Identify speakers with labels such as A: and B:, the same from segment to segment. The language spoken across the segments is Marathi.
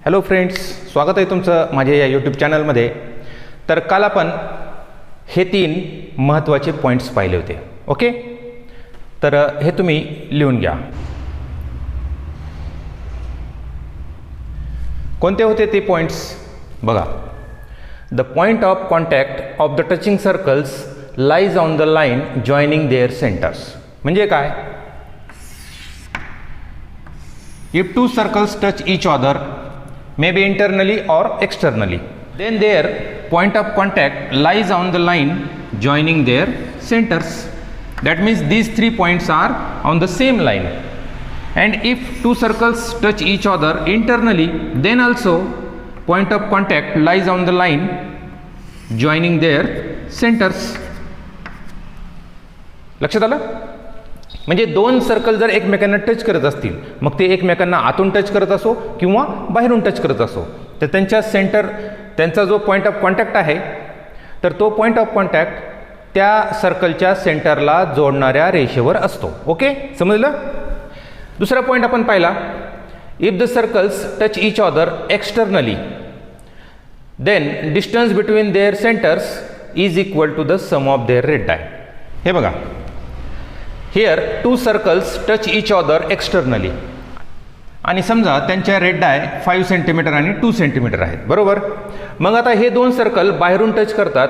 A: हॅलो फ्रेंड्स, स्वागत आहे तुमचं माझ्या या यूट्यूब चॅनलमध्ये. तर काल आपण हे 3 महत्त्वाचे पॉईंट्स पाहिले होते. ओके, तर हे तुम्ही लिहून घ्या. कोणते होते ते पॉईंट्स बघा. The point of contact of the touching circles lies on the line joining their centres. म्हणजे काय? If two circles touch each other, maybe internally or externally, then their point of contact lies on the line joining their centers. That means these 3 points are on the same line. And if two circles touch each other internally, then also point of contact lies on the line joining their centers. लक्षात आलं? म्हणजे 2 सर्कल जर एकमेकांना टच करत असतील, मग ते एकमेकांना आतून टच करत असो किंवा बाहेरून टच करत असो, तर त्यांचा जो पॉईंट ऑफ कॉन्टॅक्ट आहे, तर तो पॉईंट ऑफ कॉन्टॅक्ट त्या सर्कलच्या सेंटरला जोडणाऱ्या रेषेवर असतो. ओके, समजलं? दुसरा पॉईंट आपण पाहिला, if the circles touch each other externally, then distance between their centres is equal to the sum of their radii. हे बघा, here 2 circles touch each other externally, आणि समजा त्यांच्या रेडियाई 5 सेंटीमीटर आणि 2 सेंटीमीटर आहेत, बरोबर. मग आता हे 2 सर्कल बाहेरून टच करतात,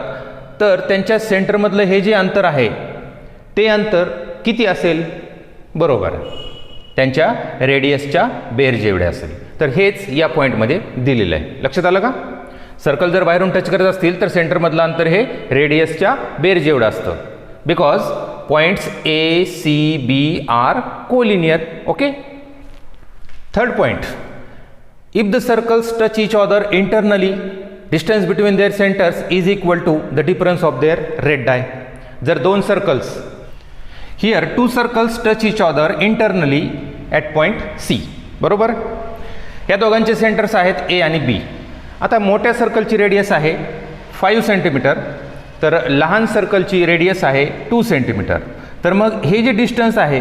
A: तर त्यांच्या सेंटरमधलं हे जे अंतर आहे ते अंतर किती असेल? बरोबर, त्यांच्या रेडियसच्या बेरजेवढे जेवढे असेल. तर हेच या पॉईंटमध्ये दिलेलं आहे. लक्षात आलं का? सर्कल जर बाहेरून टच करत असतील तर सेंटरमधलं अंतर हे रेडियसच्या बेरजेवढं जेवढं असतं, because points A, C, B are collinear. Okay. Third point, if the circles touch each other internally, distance between their centers is equal to the difference of their radii. जर 2 circles, here 2 circles touch each other internally at point C, बरोबर. या दोघांचे सेंटर्स आहेत A आणि B. आता मोठ्या सर्कलची रेडियस आहे 5 सेंटीमीटर, तर लहान सर्कलची रेडियस आहे 2 सेंटीमीटर. तर मग हे जे डिस्टन्स आहे,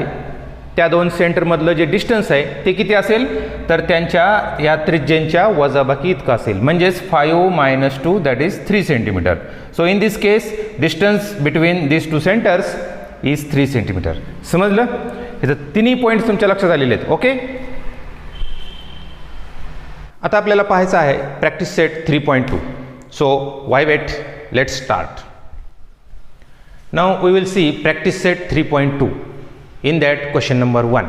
A: त्या 2 सेंटरमधलं जे डिस्टन्स आहे ते किती असेल? तर त्यांच्या या त्रिज्येच्या वजाबाकी इतकं असेल. म्हणजेच 5 - 2 that is 3 centimetre. So in this case distance between this 2 centres is 3 centimetre. समजलं? हे तिन्ही पॉईंट्स तुमच्या लक्षात आलेले आहेत. ओके, आता आपल्याला पाहायचं आहे practice set 3.2. So why wait, let's start. Now we will see practice set 3.2. In that, question number 1.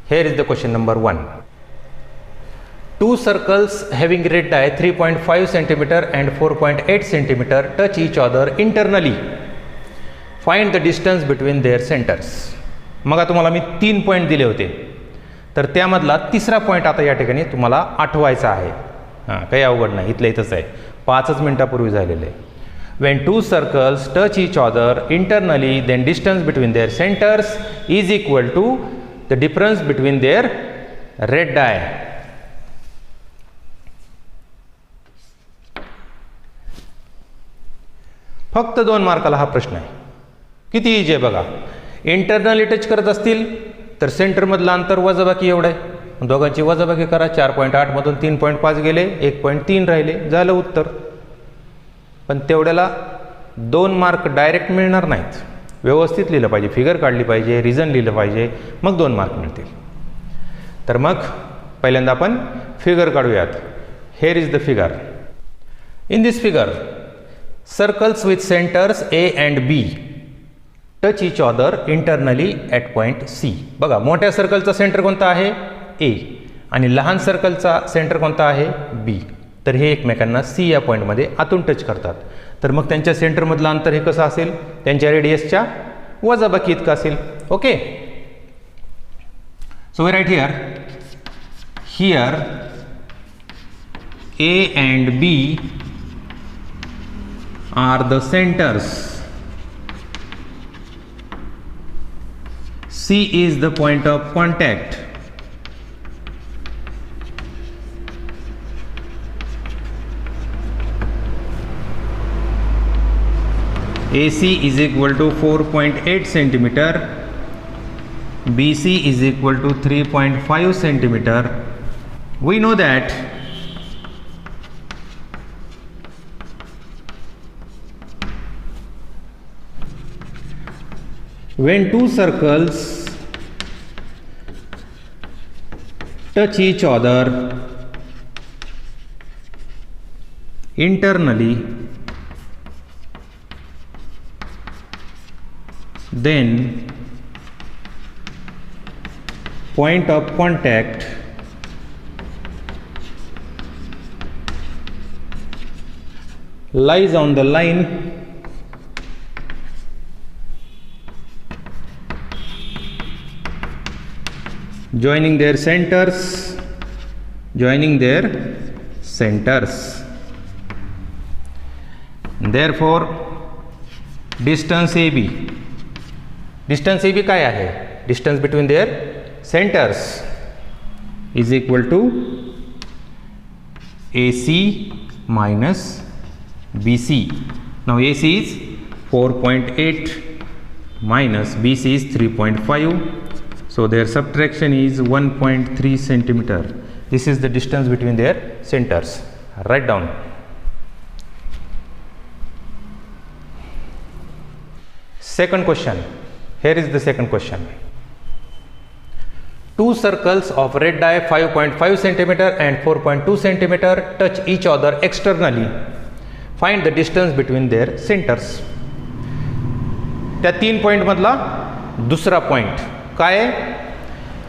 A: Here is the question number 1. 2 circles having radii 3.5 cm and 4.8 cm touch each other internally. Find the distance between their centers. मग तुम्हाला मी 3 पॉईंट दिले होते, तर त्यामधला तिसरा पॉईंट आता या ठिकाणी तुम्हाला आठवायचा आहे. काही अवघड नाही, इथलं इथंच आहे, 5च मिनिटापूर्वी झालेलं आहे. When 2 circles touch each other internally, then distance between their centers is equal to the difference between their radii. फक्त 2 मार्काला हा प्रश्न आहे. किती इजी आहे बघा. इंटरनली टच करत असतील तर सेंटरमधलं अंतर वजाबाकी एवढं आहे, दोघांची वजाबाकी करा. 4.8 मधून 3.5 गेले, 1.3 राहिले, झालं उत्तर. पण तेवढ्याला 2 मार्क डायरेक्ट मिळणार नाहीत. व्यवस्थित लिहिलं पाहिजे, फिगर काढली पाहिजे, रिझन लिहिलं पाहिजे, मग 2 मार्क मिळतील. तर मग पहिल्यांदा आपण फिगर काढूयात. Hair is the figure. In this figure, circles with centres A and B touch each other internally at point C. बघा, मोठ्या सर्कलचा सेंटर कोणता आहे? A, आणि लहान सर्कलचा सेंटर कोणता आहे? B. तर हे एकमेकांना C या पॉईंटमध्ये आतून टच करतात. तर मग त्यांच्या सेंटरमधलं अंतर हे कसं असेल? त्यांच्या रेडियसच्या वजाबाकी इतकं असेल. Okay, so we write here A and B are the centers. C is the point of contact. AC is equal to 4.8 centimeter, BC is equal to 3.5 centimeter, we know that when two circles touch each other internally, then point of contact lies on the line joining their centers, therefore distance AB काय आहे, distance between their centers is equal to AC minus BC. Now AC is 4.8 minus BC is 3.5, so their subtraction is 1.3 centimeter. This is the distance between their centers. Write down. Second question. Here is the second question. Two circles of red dye 5.5 centimeter and 4.2 centimeter touch each other externally. Find the distance between their centers. त्या 3 पॉइंट मधला दुसरा पॉइंट काय आहे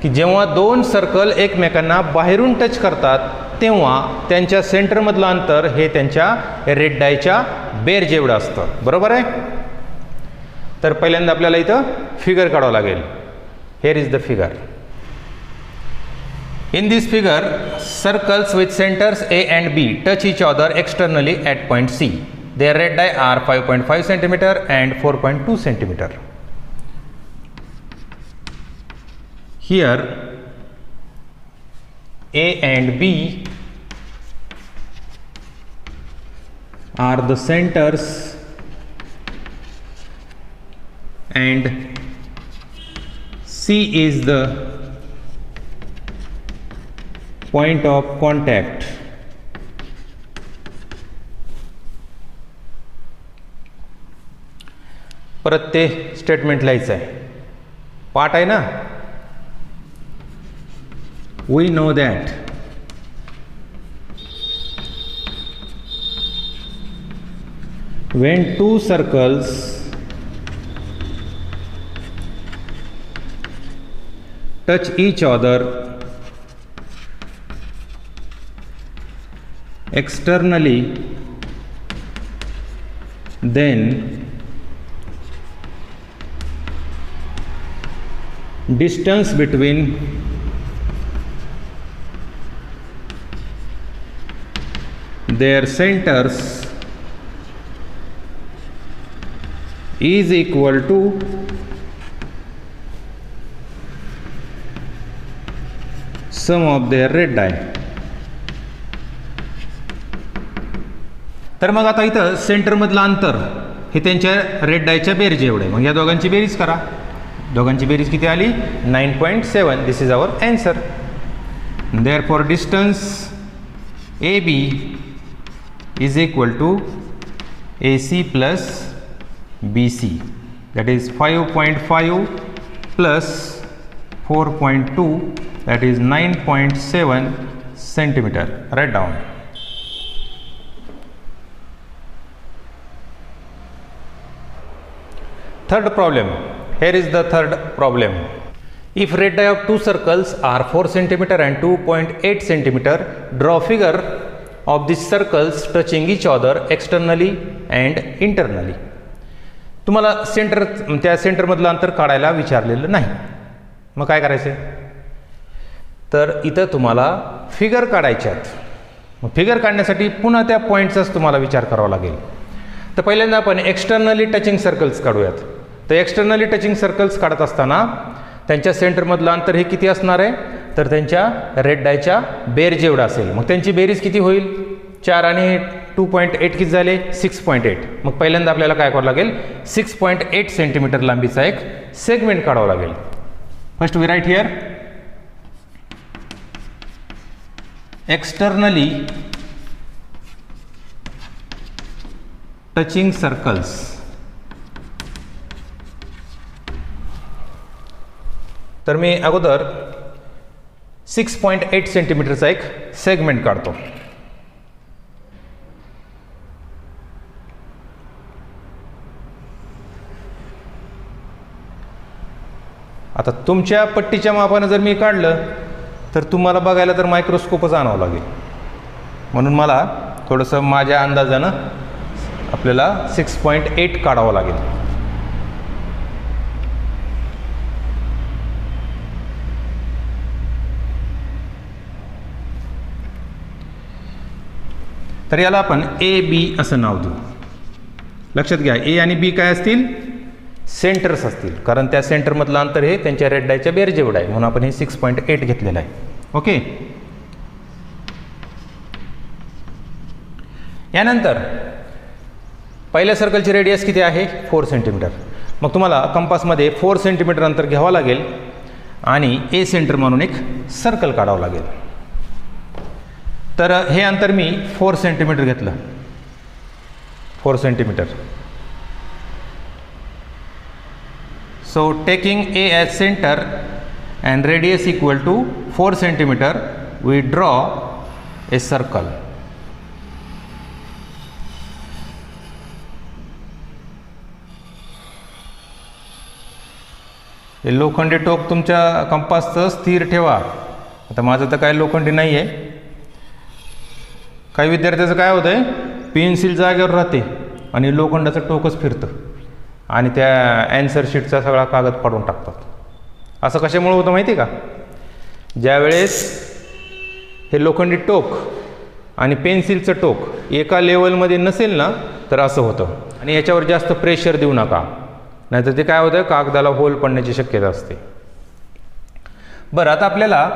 A: की जेव्हा दोन सर्कल एकमेकांना बाहेरून टच करतात तेव्हा त्यांच्या सेंटर मधलं अंतर हे त्यांच्या रेड डायच्या बेर जेवढं असतं. बरोबर आहे. तर पहिल्यांदा आपल्याला इथं फिगर काढावं लागेल. Here is the figure. In this figure, circles with centers A and B touch each other externally at point C. Their red dye are 5.5 centimeter and 4.2 centimeter. Here, A and B are the centers and C is the point of contact. परत ते स्टेटमेंट लिहायचं आहे. पाठ आहे ना. We know that when two circles touch each other externally, then distance between their centers is equal to sum of their red dye. तर मग आता इथं सेंटरमधलं अंतर हे त्यांच्या रेड डायच्या बेरजे एवढे. मग या दोघांची बेरीज करा. दोघांची बेरीज किती आली? 9.7. This is our answer. Therefore distance AB is equal to AC plus BC. That is 5.5 plus 4.2 that is 9.7 centimetre. Write down. Third problem. Here is the third problem. If red dye of two circles are 4 cm and 2.8 cm, draw figure of these circles touching each other externally and internally. तुम्हाला त्या सेंटरमधलं अंतर काढायला विचारलेलं नाही. मग काय करायचं? तर इथं तुम्हाला फिगर काढायच्यात. मग फिगर काढण्यासाठी पुन्हा त्या पॉईंटचाच तुम्हाला विचार करावा लागेल. तर पहिल्यांदा आपण एक्सटर्नली टचिंग सर्कल्स काढूयात. तर एक्सटर्नली टचिंग सर्कल्स काढत असताना त्यांच्या सेंटरमधलं अंतर हे किती असणार आहे? तर त्यांच्या रेड डायच्या बेर जेवढं असेल. मग त्यांची बेरीज किती होईल? 4 आणि 2.8 किती झाले? 6.8. मग पहिल्यांदा आपल्याला काय करावं लागेल? 6.8 सेंटीमीटर लांबीचा एक सेगमेंट काढावा लागेल. First we write here externally touching circles, तर मी अगोदर 6.8 सेंटीमीटरचा एक सेगमेंट काढतो. आता तुमच्या पट्टीच्या मापानं जर मी काढलं तर तुम्हाला बघायला तर मायक्रोस्कोपच आणावं लागेल, म्हणून मला थोडंसं माझ्या अंदाजानं आपल्याला 6.8 काढावं लागेल. तर याला आपण AB असं नाव देऊ. लक्षात घ्या, A आणि B काय असतील? सेंटर्स असतील, कारण त्या सेंटरमधलं अंतर हे त्यांच्या रेड डायच्या बेरजेवढं आहे, म्हणून आपण हे 6.8 घेतलेलं आहे. ओके. यानंतर पहिल्या सर्कलची रेडियस किती आहे? 4 सेंटीमीटर. मग तुम्हाला कंपासमध्ये 4 सेंटीमीटर अंतर घ्यावं लागेल आणि A सेंटर म्हणून एक सर्कल काढावं लागेल. तर हे अंतर मी 4 सेंटीमीटर घेतलं. 4 centimetre. So taking A as center and radius equal to 4 centimeter, we draw a circle. हे लोखंडी टोक तुमच्या कंपासचं स्थिर ठेवा. आता माझं तर काय लोखंडी नाही आहे. काही विद्यार्थ्याचं काय होतं आहे, पेन्सिल जागेवर राहते आणि लोखंडाचं टोकच फिरतं आणि त्या ॲन्सर शीटचा सगळा कागद फाडून टाकतात. असं कशामुळे होतं माहिती आहे का? ज्यावेळेस हे लोखंडी टोक आणि पेन्सिलचं टोक एका लेवलमध्ये नसेल ना, तर असं होतं. आणि याच्यावर जास्त प्रेशर देऊ नका, नाहीतर ते काय होतं, कागदाला होल पडण्याची शक्यता असते. बरं, आता आपल्याला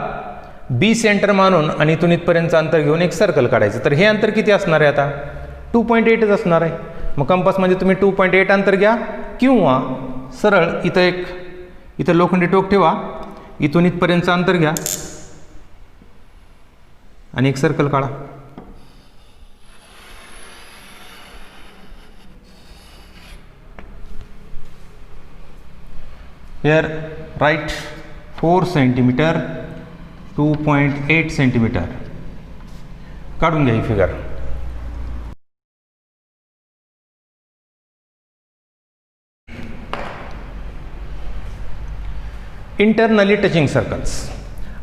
A: B सेंटर मानून आणि इथून इथपर्यंतचं अंतर घेऊन एक सर्कल काढायचं. तर हे अंतर किती असणार आहे? आता 2.8च असणार आहे. मग कंपासमध्ये तुम्ही 2.8 अंतर घ्या किंवा सरळ इथं लोखंडी टोक ठेवा, इथून इथपर्यंतचं अंतर घ्या आणि एक सर्कल काढा. हिअर राईट 4 सेंटीमीटर 2.8 सेंटीमीटर काढून घ्या ही फिगर. Internally touching circles.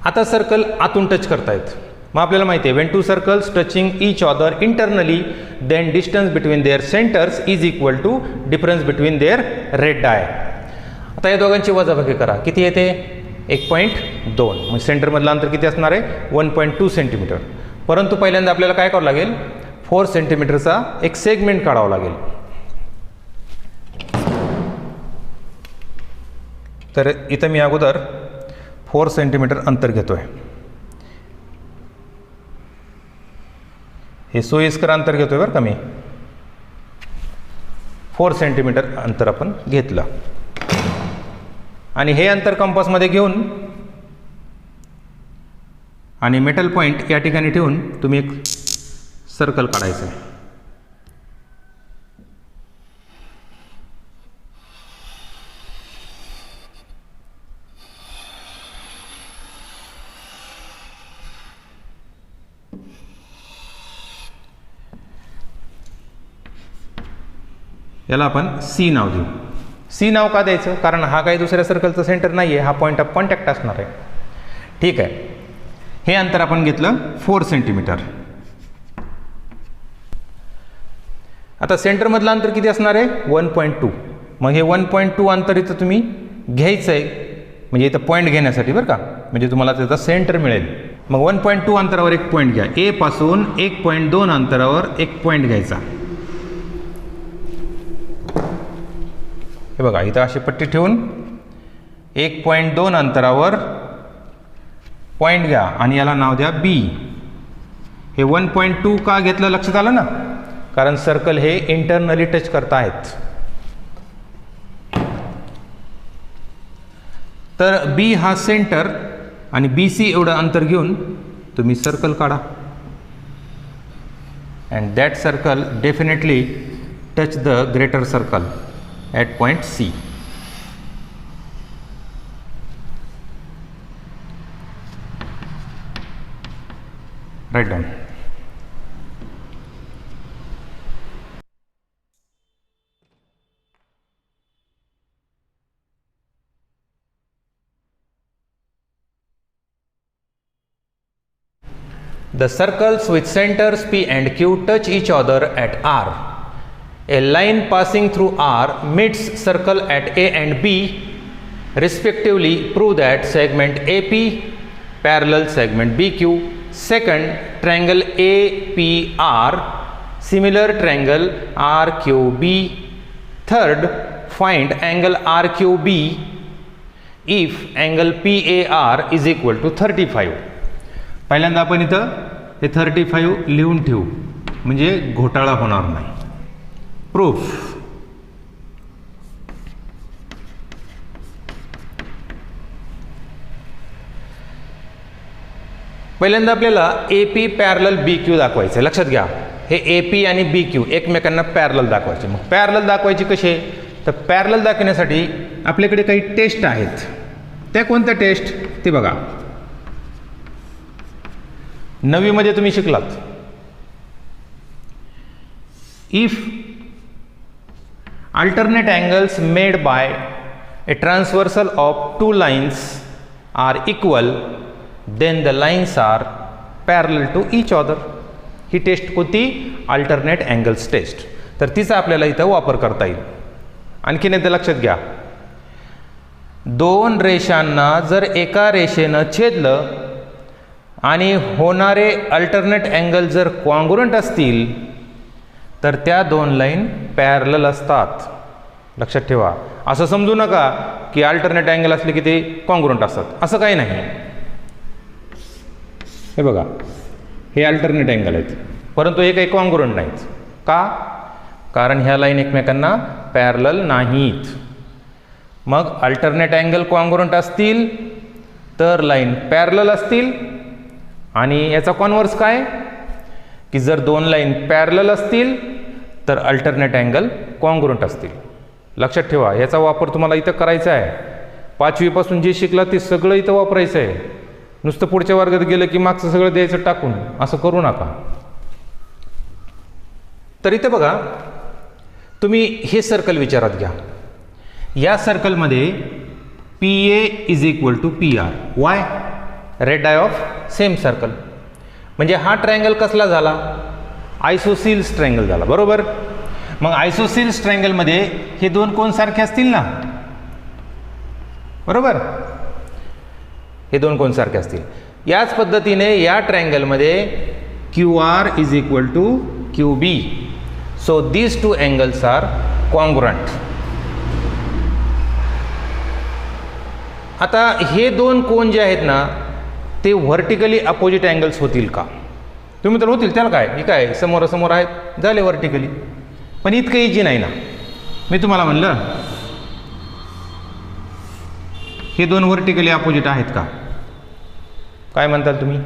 A: आता सर्कल आतून टच करतायत. मग आपल्याला माहिती आहे, when two circles touching each other internally, then distance between their centres is equal to difference between their radii. आता या दोघांची वजाबाकी करा. किती येते? 1.2. मग सेंटरमधलं अंतर किती असणार आहे? 1.2 सेंटीमीटर. परंतु पहिल्यांदा आपल्याला काय करावं लागेल? 4 सेंटीमीटरचा एक सेगमेंट काढावा लागेल. तर इथं मी अगोदर 4 सेंटीमीटर अंतर घेतोय. हे सोयीस्कर अंतर घेतोय बरं का मी. 4 सेंटीमीटर अंतर आपण घेतलं आणि हे अंतर कंपासमध्ये घेऊन आणि मेटल पॉईंट या ठिकाणी ठेवून तुम्ही एक सर्कल काढायचं आहे. याला आपण C नाव देऊ. C नाव का द्यायचं? कारण हा काही दुसऱ्या सर्कलचं सेंटर नाही आहे, हा पॉईंट ऑफ कॉन्टॅक्ट असणार आहे. ठीक आहे. हे अंतर आपण घेतलं 4 सेंटीमीटर. आता सेंटरमधलं अंतर किती असणार आहे? 1.2. मग हे 1.2 अंतर इथं तुम्ही घ्यायचं आहे, म्हणजे इथं पॉईंट घेण्यासाठी बरं का, म्हणजे तुम्हाला त्याचा सेंटर मिळेल. मग 1.2 अंतरावर एक पॉईंट घ्या. A पासून 1.2 अंतरावर एक पॉईंट घ्यायचा. हे बघा, इथं अशी पट्टी ठेवून 1.2 अंतरावर पॉईंट घ्या आणि याला नाव द्या B. हे 1.2 का घेतलं लक्षात आलं ना? कारण सर्कल हे इंटरनली टच करतायत. तर B हा सेंटर आणि BC एवढं अंतर घेऊन तुम्ही सर्कल काढा. and that circle definitely touch the greater circle at point C. Write down. The circles with centers P and Q touch each other at R. A line passing through R meets circle at A and B respectively. Prove that segment AP parallel segment BQ. Second, triangle APR similar triangle RQB. Third, find angle RQB if angle PAR is equal to 35. पहिल्यांदा आपण इथं हे 35 लिहून ठेवू म्हणजे घोटाळा होणार नाही. प्रूफ. पहिल्यांदा आपल्याला AP पॅरलल BQ दाखवायचं. लक्षात घ्या, हे AP आणि BQ एकमेकांना पॅरलल दाखवायचे. मग पॅरलल दाखवायचे कसे? तर पॅरलल दाखवण्यासाठी आपल्याकडे काही टेस्ट आहेत. त्या कोणत्या टेस्ट ते बघा. 9वी मध्ये तुम्ही शिकलात. If alternate angles made by a transversal of two lines are equal then the lines are parallel to each other. ही टेस्ट कोणती? Alternate angles test. तर तिचा आपल्याला इथं वापर करता येईल. आणखीन एकदा लक्षात घ्या, दोन रेषांना जर एका रेषेनं छेदलं आणि होणारे अल्टरनेट अँगल जर कॉन्ग्रुएंट असतील तर त्या दोन लाईन पॅरलल असतात. लक्षात ठेवा. असं समजू नका की अल्टरनेट अँगल असले की ते कॉन्ग्रुएंट असतात, असं काही नाही. हे बघा, हे अल्टरनेट अँगल आहेत परंतु हे काही कॉन्ग्रुएंट नाहीत. का? कारण ह्या लाईन एकमेकांना पॅरलल नाहीत. मग अल्टरनेट अँगल कॉन्ग्रुएंट असतील तर लाईन पॅरलल असतील. आणि याचा कॉन्व्हर्स काय की जर दोन लाईन पॅरलल असतील तर अल्टरनेट अँगल कॉन्ग्रुएंट असतील. लक्षात ठेवा, याचा वापर तुम्हाला इथं करायचा आहे. 5वी पासून जे शिकला ते सगळं इथं वापरायचं आहे. नुसतं पुढच्या वर्गात गेलं की मागचं सगळं द्यायचं टाकून, असं करू नका. तर इथं बघा, तुम्ही हे सर्कल विचारात घ्या. या सर्कलमध्ये PA is equal to PR. Why? Radii of same circle. म्हणजे हा ट्रायंगल कसला झाला? आयसोसिल्स ट्रायंगल झाला, बरोबर. मग आयसोसिल्स ट्रायंगलमध्ये हे दोन कोण सारखे असतील ना, बरोबर. हे दोन कोण सारखे असतील. याच पद्धतीने या ट्रायंगलमध्ये QR is equal to QB. So these two angles are congruent. आता हे दोन कोण जे आहेत ना ते व्हर्टिकली अपोजिट अँगल्स होतील का? तुम्ही तर होतील, त्याला काय, हे काय समोरासमोर आहेत झाले व्हर्टिकली. पण इतकं इजी नाही ना. मी तुम्हाला म्हणलं हे दोन व्हर्टिकली अपोजिट आहेत का? काय म्हणताल तुम्ही?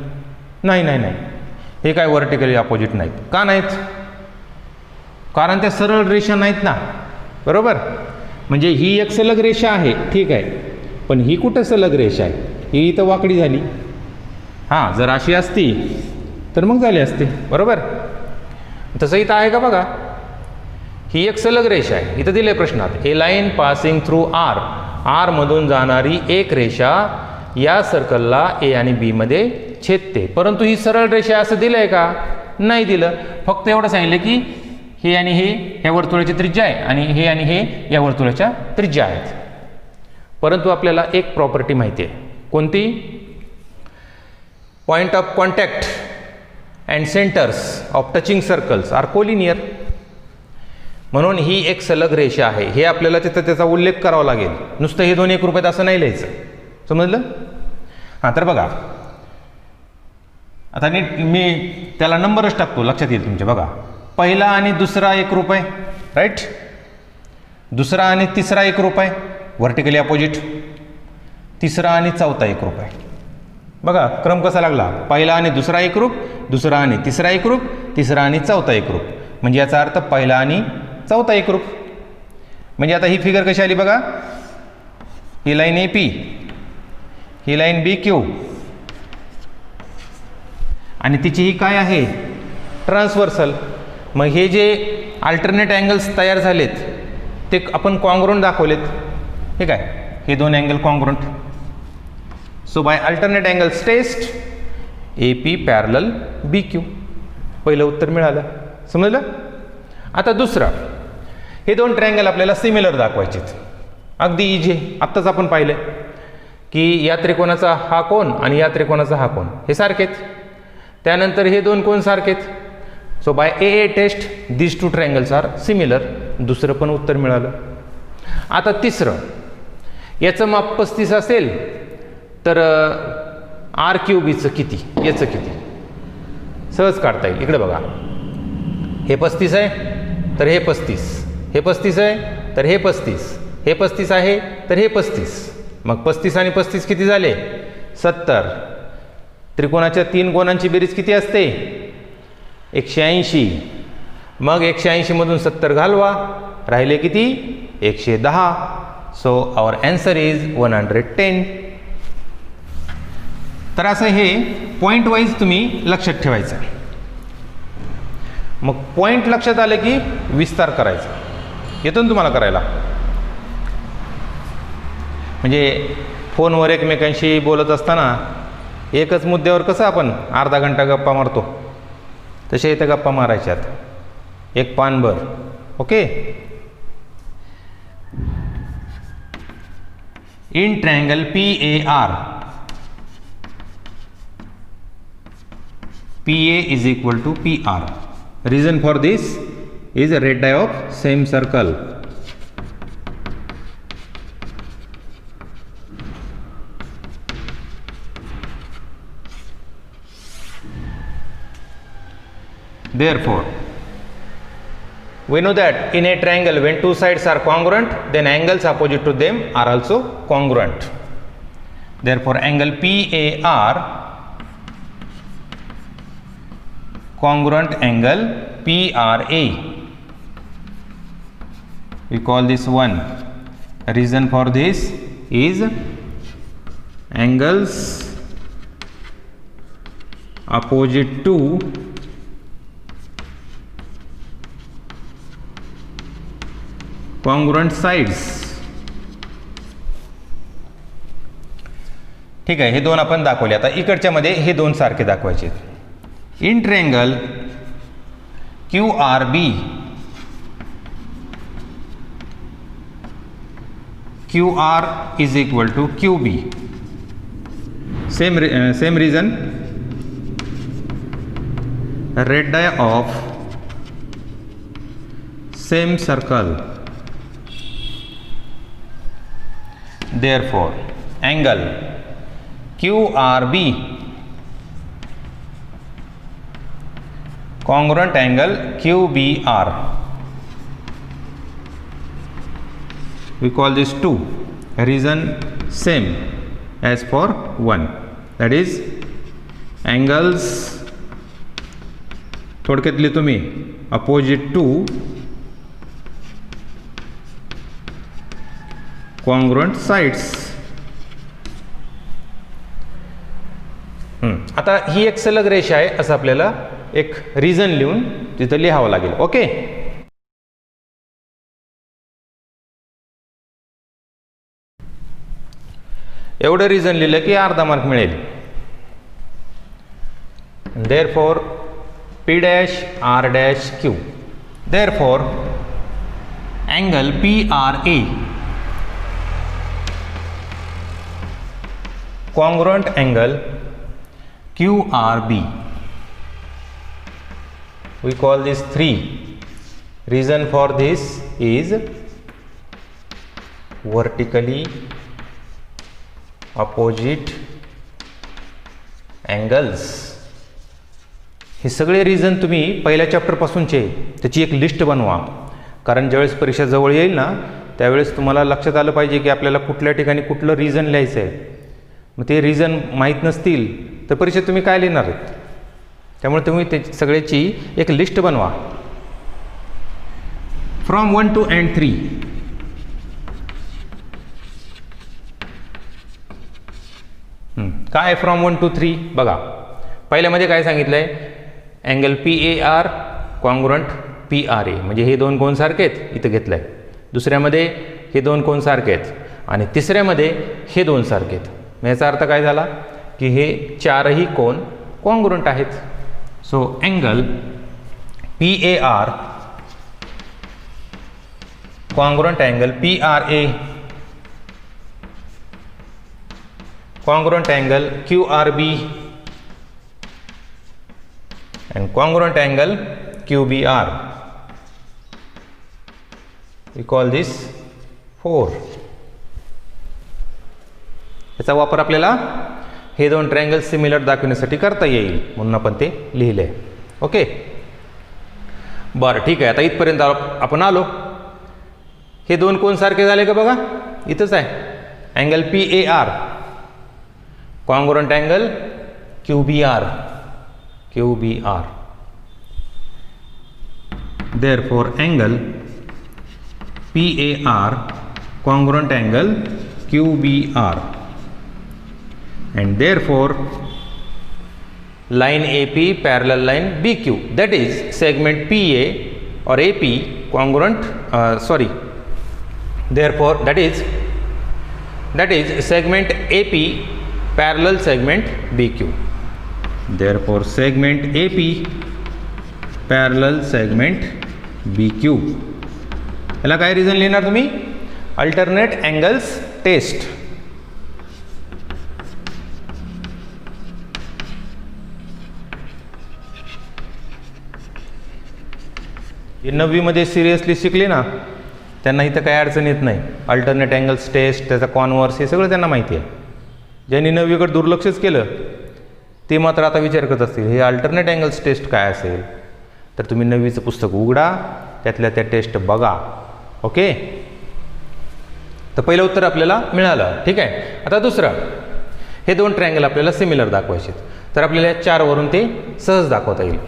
A: नाही नाही नाही, हे काय व्हर्टिकली अपोजिट नाहीत. का नाहीत? कारण त्या सरळ रेषा नाहीत ना, बरोबर. म्हणजे ही एक सलग रेषा आहे, ठीक आहे, पण ही कुठं सलग रेषा आहे? ही इथं वाकडी झाली. हां, जर अशी असती तर मग झाली असते, बरोबर. तसं इथं आहे का बघा, ही एक सलग रेषा आहे. इथं दिले प्रश्नात a line passing through R. R मधून जाणारी एक रेषा या सर्कलला ए आणि बी मध्ये छेदते. परंतु ही सरळ रेषा असं दिलं आहे का? नाही दिलं. फक्त एवढं सांगितलं की हे आणि हे या वर्तुळाची त्रिज्या आहे आणि हे या वर्तुळाच्या त्रिज्या आहेत. परंतु आपल्याला एक प्रॉपर्टी माहिती आहे. कोणती? Point of contact and centres of touching circles are collinear. म्हणून ही एक सलग रेषा आहे. हे आपल्याला तिथं त्याचा उल्लेख करावा लागेल. नुसतं हे 2 1 रुपयात असं नाही लिहायचं, समजलं. हां, तर बघा आता नीट मी त्याला नंबरच टाकतो, लक्षात येईल तुमच्या. बघा, पहिला आणि दुसरा 1 रुपये, राईट. दुसरा आणि तिसरा 1 रुपये व्हर्टिकली अपोजिट. तिसरा आणि चौथा 1 रुपये. बघा क्रम कसा लागला, पहिला आणि दुसरा एकरूप, दुसरा आणि तिसरा एकरूप, तिसरा आणि चौथा एकरूप. म्हणजे याचा अर्थ पहिला आणि चौथा एकरूप. म्हणजे आता ही फिगर कशी आली बघा, ही लाईन ए पी, ही लाईन बी क्यू आणि तिची ही काय आहे ट्रान्सव्हर्सल. मग हे जे अल्टरनेट अँगल्स तयार झालेत ते आपण कॉन्ग्रुएंट दाखवलेत. ठीक आहे, हे दोन angle congruent. So by alternate angles test A P parallel B Q. पहिलं उत्तर मिळालं, समजलं. आता दुसरं, हे दोन ट्रायंगल आपल्याला सिमिलर दाखवायचेत. अगदी इझी. आत्ताच आपण पाहिलं की या त्रिकोणाचा हा कोन आणि या त्रिकोणाचा हा कोन हे सारखेत. त्यानंतर हे दोन कोन सारखेत. सो बाय ए टेस्ट दिस टू ट्रायंगल्स आर सिमिलर. दुसरं पण उत्तर मिळालं. आता तिसरं, याचं माप 35 असेल तर आर क्यूबीचं किती, याचं किती, सहज काढता येईल. इकडे बघा, हे 35 आहे तर हे 35, हे 35 आहे तर हे 35, हे 35 आहे तर हे 35. मग 35 आणि 35 किती झाले 70. त्रिकोणाच्या 3 कोणांची बेरीज किती असते 180. मग 180 मधून 70 घालवा, राहिले किती 110. So our answer is 110. तर असं हे पॉईंट वाईज तुम्ही लक्षात ठेवायचं. मग पॉईंट लक्षात आलं की विस्तार करायचा. येतो ना तुम्हाला करायला. म्हणजे फोनवर एकमेकांशी बोलत असताना एकच मुद्द्यावर कसं आपण अर्धा घंटा गप्पा मारतो, तसे इथे गप्पा मारायच्यात एक पानभर. Okay. In triangle PAR, PA is equal to PR. Reason for this is a radii of same circle. Therefore, we know that in a triangle when two sides are congruent, then angles opposite to them are also congruent. Therefore, angle PAR congruent angle PRA. We call this one. Reason for this is angles opposite to congruent sides. ठीक आहे, हे दोन आपण दाखवले. आता इकडच्या मध्ये हे दोन सारखे दाखवायचे. In triangle QRB, QR is equal to QB. Same reason. Radii of same circle. Therefore, angle QRB congruent angle QBR. We call this 2. Reason same as for 1. That is angles थोडक्यात लिहितो मी opposite to congruent sides. आता ही एक सलग रेषा आहे असं आपल्याला एक रिझन लिहून तिथं लिहावं लागेल. ओके. एवढं रिझन लिहिलं की अर्धा मार्क मिळेल. Therefore P dash R dash Q. Therefore angle PRA congruent angle QRB. We call this 3. Reason for this is vertically opposite angles. हे सगळे रिझन तुम्ही पहिल्या चॅप्टरपासूनचे त्याची एक लिस्ट बनवा. कारण ज्यावेळेस परीक्षा जवळ येईल ना त्यावेळेस तुम्हाला लक्षात आलं पाहिजे की आपल्याला कुठल्या ठिकाणी कुठलं रिझन लिहायचं आहे. मग ते रिझन माहीत नसतील तर परीक्षेत तुम्ही काय लिहिणार आहेत? त्यामुळे तुम्ही ते सगळ्याची एक लिस्ट बनवा. From 1 to and 3. काय फ्रॉम 1 to 3 बघा. पहिल्यामध्ये काय सांगितलं आहे? अँगल PAR कॉन्ग्रुएंट PRA, म्हणजे हे दोन कोन सारखे आहेत, इथं घेतलं आहे. दुसऱ्यामध्ये हे दोन कोन सारखे आहेत आणि तिसऱ्यामध्ये हे दोन सारखे आहेत. मग याचा अर्थ काय झाला की हे चारही कोन कॉन्ग्रुएंट आहेत. So angle PAR congruent angle PRA congruent angle QRB and congruent angle QBR. We call this 4. याचा वापर आपल्याला हे दोन ट्रायंगल सिमिलर दाखवण्यासाठी करता येईल म्हणून आपण ते लिहिले. ओके, बरं ठीक आहे. आता इथपर्यंत आपण आलो. हे दोन कोन सारखे झाले का बघा, इथंच आहे. Angle PAR congruent angle QBR. Therefore angle PAR congruent angle QBR, and therefore line AP parallel line BQ, that is segment PA or AP congruent therefore that is segment AP parallel segment BQ. Therefore segment AP parallel segment BQ. याला काय रिझन लिहिणार तुम्ही? Alternate angles test. हे 9वी मध्ये सिरियसली शिकले ना, त्यांना इथं काही अडचण येत नाही. अल्टरनेट अँगल्स टेस्ट, त्याचा कॉन्व्हर्स, हे सगळं त्यांना माहिती आहे. ज्यांनी 9वीकडे दुर्लक्षच केलं ते मात्र आता विचार करत असतील हे अल्टरनेट अँगल्स टेस्ट काय असेल. तर तुम्ही 9वीचं पुस्तक उघडा, त्यातल्या त्या टेस्ट बघा. ओके, तर पहिलं उत्तर आपल्याला मिळालं. ठीक आहे. आता दुसरं, हे दोन ट्रायंगल आपल्याला सिमिलर दाखवायचे, तर आपल्याला 4 वरून ते सहज दाखवता येईल.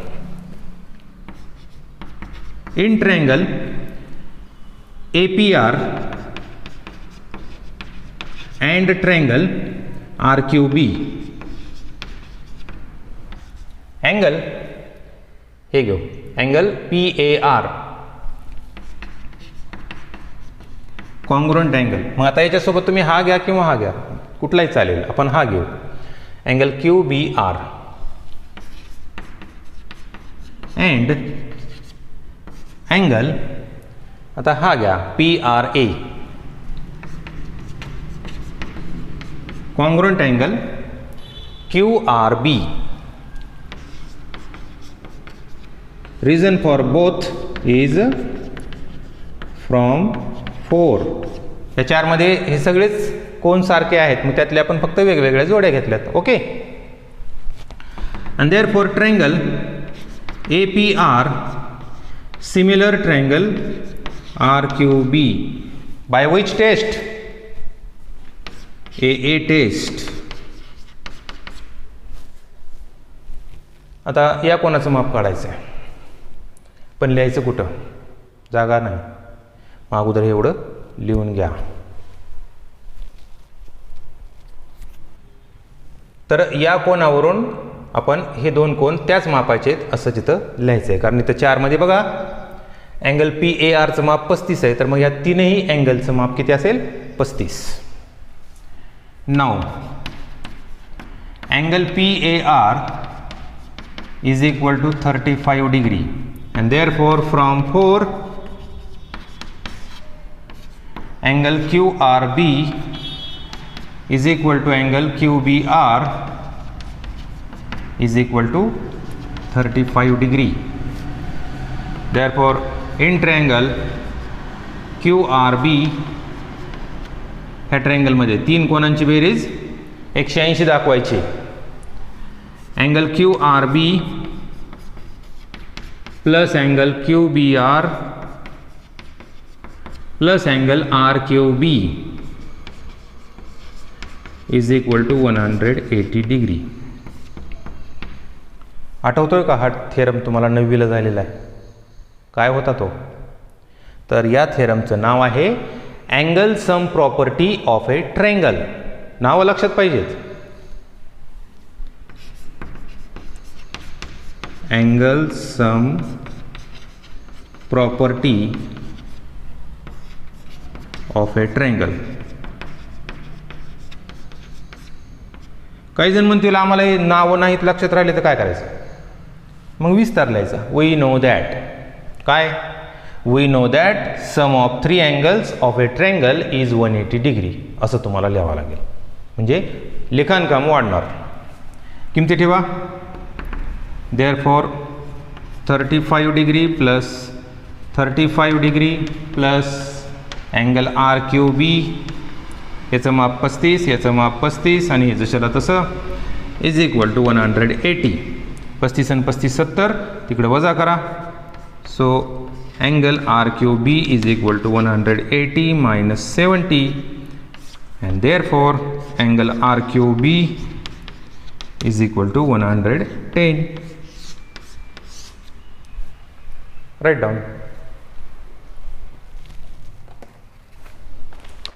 A: In triangle APR and triangle RQB, angle हे घेऊ, अँगल PAR कॉन्ग्रुएंट अँगल. मग आता याच्यासोबत तुम्ही हा घ्या किंवा हा घ्या, कुठलाही चालेल. आपण हा घेऊ, अँगल QBR अँड अँगल, आता हा घ्या PRA congruent angle QRB. Reason for both is from 4. या 4 मध्ये हे सगळेच कोन सारखे आहेत, मग त्यातले आपण फक्त वेगवेगळ्या जोड्या घेतल्यात. Okay, and therefore triangle APR similar triangle RQB by which test? AA test. आता या कोणाचं माप काढायचं आहे, पण लिहायचं कुठं? जागा नाही. मग अगोदर एवढं लिहून घ्या. तर या कोणावरून आपण हे दोन कोन त्याच मापाचे आहेत असं तिथं लिहायचं आहे. कारण इथं 4 मध्ये बघा अँगल PARचं माप 35 आहे, तर मग या तीनही अँगलचं माप किती असेल? 35. Now angle PAR is equal to 35 degree, and therefore from 4 angle QRB is equal to angle QBR is equal to 35 degree. Therefore in triangle QRB, ह्या ट्रायंगल मध्ये 3 कोनांची बेरीज 180 दाखवायची. Angle QRB plus angle QBR plus angle RQB is equal to 180 degree. आठवतोय का हा थेरम तुम्हाला 9वीला झालेला आहे? काय होता तो? तर या थेरमचं नाव आहे angle sum property of a triangle. नावं लक्षात पाहिजेत. Angle sum property of a triangle. काही जण म्हणतील आम्हाला हे नावं नाहीत लक्षात राहिले तर काय करायचं? मग विस्तार लिहायचा. We know that. काय? We know that sum of 3 angles of a triangle is 180 degree. असं तुम्हाला लिहावं लागेल. म्हणजे लिखाणकाम वाढणार. किमती ठेवा. Therefore 35 degree plus 35 degree plus angle R Q B, याचं माप 35, याचं माप 35 आणि हे जशाला तसं इज इक्वल टू 180. 35 आणि 35 70, तिकडे वजा करा. So angle R Q B is equal to 180 minus 70 and therefore angle RQB is equal to 110. Write down.